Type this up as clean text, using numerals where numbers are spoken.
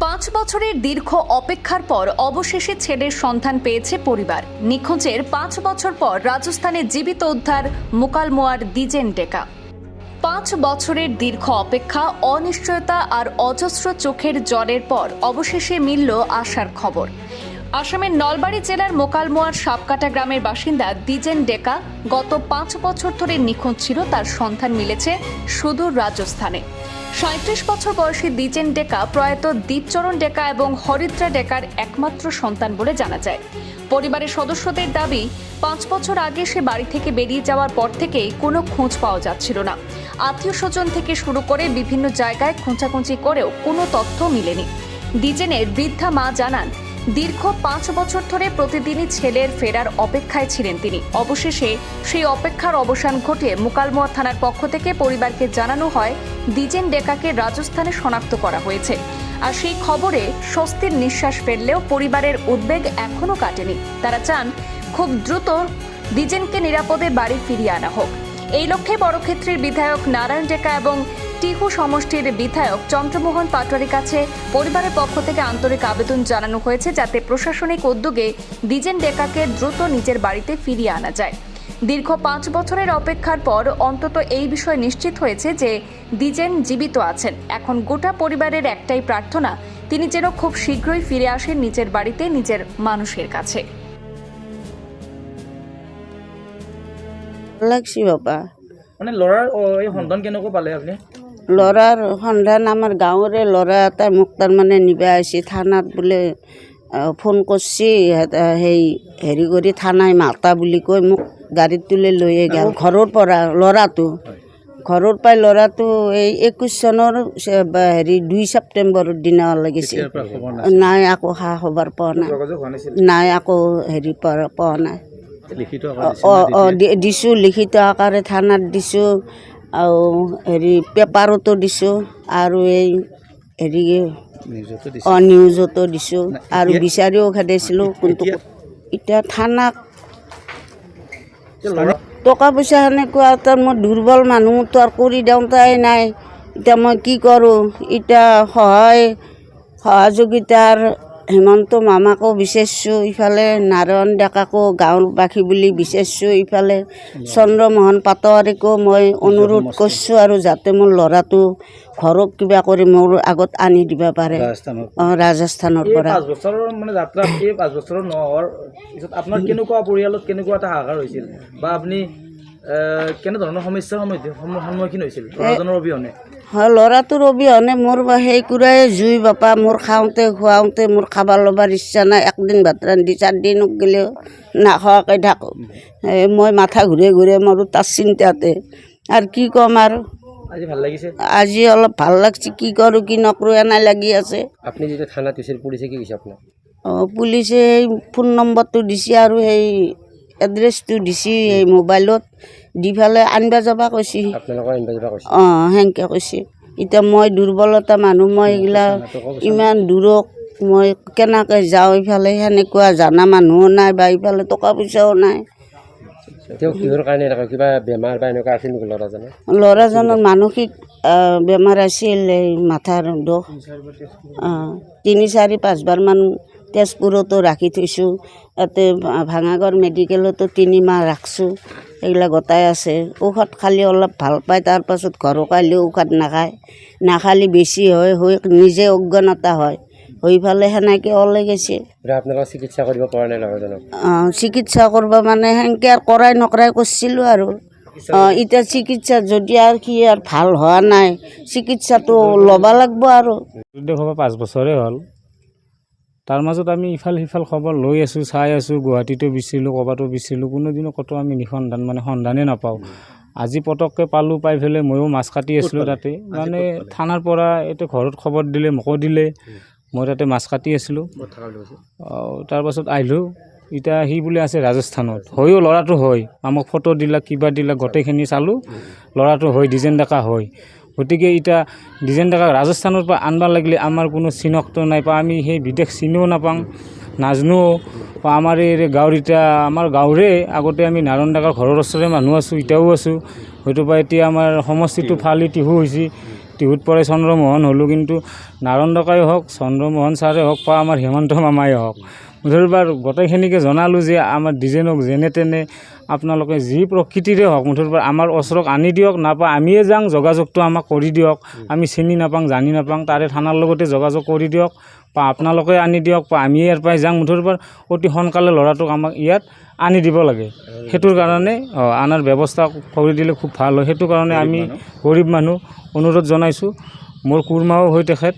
5 বছরের দীর্ঘ অপেক্ষার পর অবশেষে ছেলের সন্ধান পেয়েছে পরিবার। নিখোঁজের 5 বছর পর রাজস্থানে জীবিত উদ্ধার মুকালমোয়ার দ্বিজেন ডেকা। 5 বছরের দীর্ঘ অপেক্ষা, অনিশ্চয়তা আর অজস্র চোখের জলের পর অবশেষে মিলল আশার খবর। আসামের নলবাড়ী জেলার মোকালমোয়ার সাপকাটা গ্রামের বাসিন্দা দ্বিজেন ডেকা গত 5 বছর ধরে নিখোঁজ ছিল। তার সন্ধান মিলেছে সুদূর রাজস্থানে। 37 বছর বয়সী দ্বিজেন ডেকা প্রয়াত দীপচরণ ডেকা এবং হরিদ্রা ডেকার একমাত্র সন্তান বলে জানা যায়। পরিবারের সদস্যদের দাবি, 5 বছর আগে সে বাড়ি থেকে বেরিয়ে যাওয়ার পর থেকেই কোনো খোঁজ পাওয়া যাচ্ছিল না। আত্মীয় স্বজন থেকে শুরু করে বিভিন্ন জায়গায় খোঁজাখুঁজি করেও কোনো তথ্য মিলেনি। দ্বিজেনের বৃদ্ধা মা জানান, দীর্ঘ 5 বছর ধরে প্রতিদিনই ছেলের ফেরার অপেক্ষায় ছিলেন তিনি। অবশেষে সেই অপেক্ষার অবসান ঘটিয়ে মুকালমোয়া থানার পক্ষ থেকে পরিবারকে জানানো হয় দ্বিজেন ডেকাকে রাজস্থানে শনাক্ত করা হয়েছে। আর সেই খবরে স্বস্তির নিঃশ্বাস ফেললেও পরিবারের উদ্বেগ এখনও কাটেনি। তারা চান খুব দ্রুত দ্বিজেনকে নিরাপদে বাড়ি ফিরিয়ে আনা হোক। এই লক্ষ্যে বড়ক্ষেত্রের বিধায়ক নারায়ণ ডেকা এবং টিহু সমষ্টির বিধায়ক চন্দ্রমোহন পাটোয়ারির কাছে পরিবারের পক্ষ থেকে আন্তরিক আবেদন জানানো হয়েছে, যাতে প্রশাসনিক উদ্যোগে দ্বিজেন ডেকাকে দ্রুত নিজের বাড়িতে ফিরিয়ে আনা যায়। দীর্ঘ 5 বছরের অপেক্ষার পর অন্তত এই বিষয় নিশ্চিত হয়েছে যে দ্বিজেন জীবিত আছেন। এখন গোটা পরিবারের একটাই প্রার্থনা, তিনি যেন খুব শীঘ্রই ফিরে আসেন নিজের বাড়িতে, নিজের মানুষের কাছে। লাগছি বাবা, মানে ল'ৰাৰ এই সন্ধান কেনেকৈ পালে আপুনি? ল'ৰাৰ সন্ধান আমাৰ গাঁৱৰে ল'ৰা এটা মোক তাৰমানে নিবা আহিছে থানাত বোলে ফোন কৰিছে। সেই হেৰি কৰি থানাই মাতা বুলি কৈ মোক গাড়ীত তুলি লৈ গ'ল ঘৰৰ পৰা। ল'ৰাটো ঘৰৰ পৰাই ল'ৰাটো এই 21 চনৰ হেৰি 2 ছেপ্টেম্বৰৰ দিনা লাগিছিল। নাই আকৌ খা খবৰ পোৱা নাই, নাই আকৌ হেৰি পোৱা নাই। দিছোঁ, লিখিত আকাৰে থানাত দিছোঁ, আৰু হেৰি পেপাৰতো দিছোঁ, আৰু এই হেৰি নিউজতো দিছোঁ, আৰু বিচাৰিও খেদাইছিলোঁ। কিন্তু এতিয়া থানাক টকা পইচা সেনেকুৱা তাৰ মই দুৰ্বল মানুহ, তো আৰু কৰি দিওঁতাই নাই। এতিয়া মই কি কৰোঁ? এতিয়া সহযোগিতাৰ হেমন্ত মামাকো বিচাৰিছোঁ, ইফালে নাৰায়ণ ডেকাকো গাঁৱবাসী বুলি বিচাৰিছোঁ, ইফালে চন্দ্ৰমোহন পাটোৱাৰীকো মই অনুৰোধ কৰিছোঁ, আৰু যাতে মোৰ ল'ৰাটো ঘৰক কিবা কৰি মোৰ আগত আনি দিব পাৰে ৰাজস্থানৰ পৰা। 5 বছৰৰ মানে যাত্ৰা, এই 5 বছৰৰ নোহোৱাৰ পিছত আপোনাৰ কেনেকুৱা পৰিয়ালত কেনেকুৱা এটা হাহাকাৰ হৈছিল, বা আপুনি কেনেধৰণৰ সমস্যাৰ সন্মুখীন হৈছিল ল'ৰাজনৰ অবিহনে? হয়, ল'ৰাটোৰ অবিহনে মোৰ সেই কুৰাই জুই বাপা। মোৰ খাওঁতে খুৱাওঁতে মোৰ খাব ল'বৰ ইচ্ছা নাই। একদিন ভাত ৰান্ধি 4 দিন গ'লেও নাখোৱাকৈ থাকোঁ। মই মাথা ঘূৰে ঘূৰে মাৰোঁ তাৰ চিন্তাতে। আৰু কি ক'ম আৰু, আজি ভাল লাগিছে? আজি অলপ ভাল লাগছে। কি কৰোঁ কি নকৰোঁ এনে লাগি আছে। আপুনি যেতিয়া থানাত গৈছিল, পুলিচে কি কৈছে আপোনাক? পুলিচে সেই ফোন নম্বৰটো দিছে আৰু সেই এড্ৰেছটো দিছে এই মোবাইলত, দি পেলাই আনিব যাব কৈছে। সেনেকৈ কৈছে। এতিয়া মই দুৰ্বলতা মানুহ, মই এইগিলা ইমান দূৰক মই কেনেকৈ যাওঁ? ইফালে সেনেকুৱা জানা মানুহো নাই, বা ইফালে টকা পইচাও নাই। ল'ৰাজনৰ মানসিক বেমাৰ আছিল, এই মাথাৰ দুখ। 3, 4, 5 বাৰমান তেজপুৰতো ৰাখি থৈছোঁ, ইয়াতে ভাঙাগড় মেডিকেলতো 3 মাহ ৰাখছোঁ। এইগিলা গোটাই আছে। ঔষধ খালি অলপ ভাল পায়, তাৰপাছত ঘৰত আহিলেও ঔষধ নাখালি বেছি হয়, হৈ নিজে অজ্ঞানতা হয়, হৈ পেলাই সেনেকৈ ওলাই গৈছে। আপোনালোকে চিকিৎসা কৰিব পৰা নাই ল'ৰাজনক? চিকিৎসা কৰিব মানে সেনেকৈ আৰু কৰাই নকৰাই কৰিছিলোঁ আৰু। এতিয়া চিকিৎসা যদি আৰু কি আৰু ভাল হোৱা নাই, চিকিৎসাটো ল'ব লাগিব আৰু। 5 বছৰে হ'ল। তাৰ মাজত আমি ইফাল সিফাল খবৰ লৈ আছোঁ, চাই আছোঁ। গুৱাহাটীতো বিচাৰিলোঁ, ক'ৰবাতো বিচাৰিলোঁ, কোনোদিনো ক'তো আমি সন্ধানেই নাপাওঁ। আজি পটককৈ পালোঁ, পাই পেলাই ময়ো মাছ কাটি আছিলোঁ তাতে। মানে থানাৰ পৰা এইটো ঘৰত খবৰ দিলে, মোকো দিলে, মই তাতে মাছ কাটি আছিলোঁ। তাৰপাছত আহিলোঁ। এতিয়া সি বোলে আছে ৰাজস্থানত। হয়ো ল'ৰাটো হয়, আমাক ফটো দিলা, কিবা দিলা, গোটেইখিনি চালোঁ, ল'ৰাটো হয়, দ্বিজেন ডেকা হয়। গতিকে এতিয়া দ্বিজেন ডেকাক ৰাজস্থানৰ পৰা আনব লাগিলে আমাৰ কোনো চিনাক্ত নাই, বা আমি সেই বিদেশ চিনিও নাপাওঁ, নাজানো। বা আমাৰ এই গাঁৱৰ, এতিয়া আমাৰ গাঁৱৰে আগতে আমি নাৰায়ণ ডেকাৰ ঘৰৰ ওচৰৰে মানুহ আছোঁ, এতিয়াও আছোঁ। হয়তো বা এতিয়া আমাৰ সমষ্টিটো ফালি টিহু হৈছে। টিহুত পৰে চন্দ্ৰমোহন হ'লোঁ, কিন্তু নাৰায়ণ ডেকাই হওক, চন্দ্ৰমোহন ছাৰে হওক বা আমাৰ হেমন্ত মামাই হওক, মুঠৰবাৰ গোটেইখিনিকে জনালোঁ যে আমাৰ ডিজেনক যেনে তেনে আপোনালোকে যি প্ৰকৃতিৰে হওক মুঠৰবাৰ আমাৰ ওচৰক আনি দিয়ক, নাপা আমিয়ে যাওঁ, যোগাযোগটো আমাক কৰি দিয়ক, আমি চিনি নাপাওঁ জানি নাপাওঁ, তাৰে থানাৰ লগতে যোগাযোগ কৰি দিয়ক, বা আপোনালোকে আনি দিয়ক, বা আমি ইয়াৰ পৰাই যাওঁ, মুঠৰবাৰ অতি সোনকালে ল'ৰাটোক আমাক ইয়াত আনি দিব লাগে। সেইটোৰ কাৰণে আনাৰ ব্যৱস্থা কৰি দিলে খুব ভাল হয়। সেইটো কাৰণে আমি গৰীব মানুহ অনুৰোধ জনাইছোঁ। মোৰ কুৰমাও হৈ তেখেত